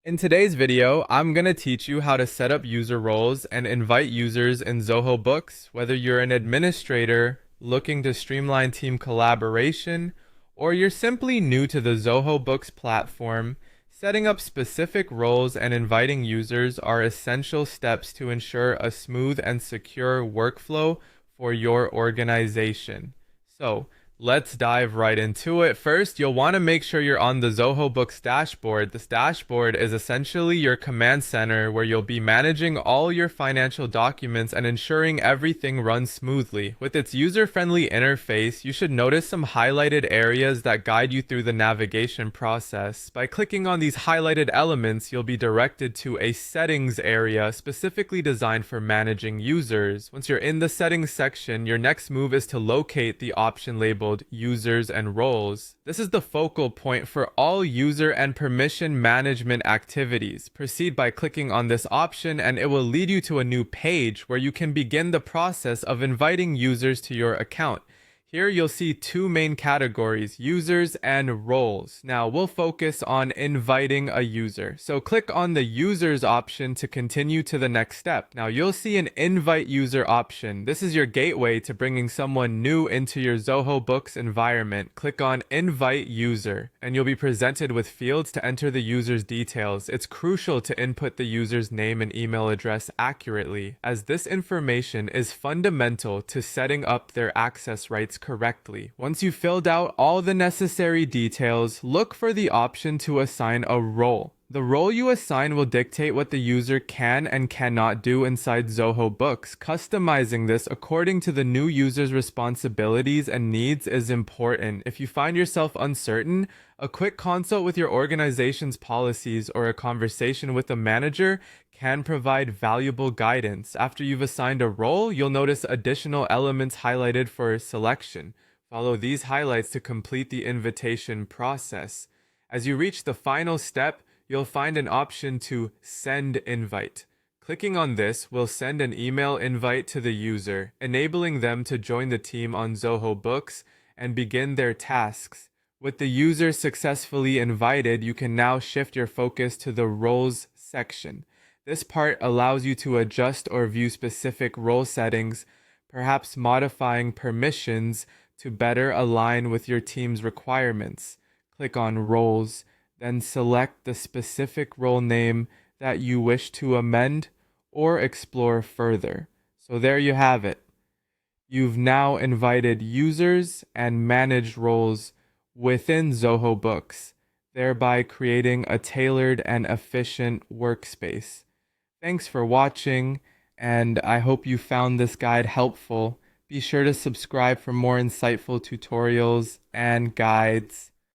In today's video, I'm going to teach you how to set up user roles and invite users in Zoho Books, whether you're an administrator looking to streamline team collaboration, or you're simply new to the Zoho Books platform. Setting up specific roles and inviting users are essential steps to ensure a smooth and secure workflow for your organization. So, let's dive right into it. First, you'll want to make sure you're on the Zoho Books dashboard. This dashboard is essentially your command center where you'll be managing all your financial documents and ensuring everything runs smoothly. With its user-friendly interface, you should notice some highlighted areas that guide you through the navigation process. By clicking on these highlighted elements, you'll be directed to a settings area specifically designed for managing users. Once you're in the settings section, your next move is to locate the option labeled users and roles. This is the focal point for all user and permission management activities. Proceed by clicking on this option and it will lead you to a new page where you can begin the process of inviting users to your account. Here you'll see two main categories, users and roles. Now we'll focus on inviting a user. So click on the users option to continue to the next step. Now you'll see an invite user option. This is your gateway to bringing someone new into your Zoho Books environment. Click on invite user and you'll be presented with fields to enter the user's details. It's crucial to input the user's name and email address accurately, as this information is fundamental to setting up their access rights correctly. Once you've filled out all the necessary details, look for the option to assign a role. The role you assign will dictate what the user can and cannot do inside Zoho Books. Customizing this according to the new user's responsibilities and needs is important. If you find yourself uncertain, a quick consult with your organization's policies or a conversation with a manager can provide valuable guidance. After you've assigned a role, you'll notice additional elements highlighted for selection. Follow these highlights to complete the invitation process. As you reach the final step, you'll find an option to send invite. Clicking on this will send an email invite to the user, enabling them to join the team on Zoho Books and begin their tasks. With the user successfully invited, you can now shift your focus to the roles section. This part allows you to adjust or view specific role settings, perhaps modifying permissions to better align with your team's requirements. Click on Roles, then select the specific role name that you wish to amend or explore further. So there you have it. You've now invited users and managed roles within Zoho Books, thereby creating a tailored and efficient workspace. Thanks for watching, and I hope you found this guide helpful. Be sure to subscribe for more insightful tutorials and guides.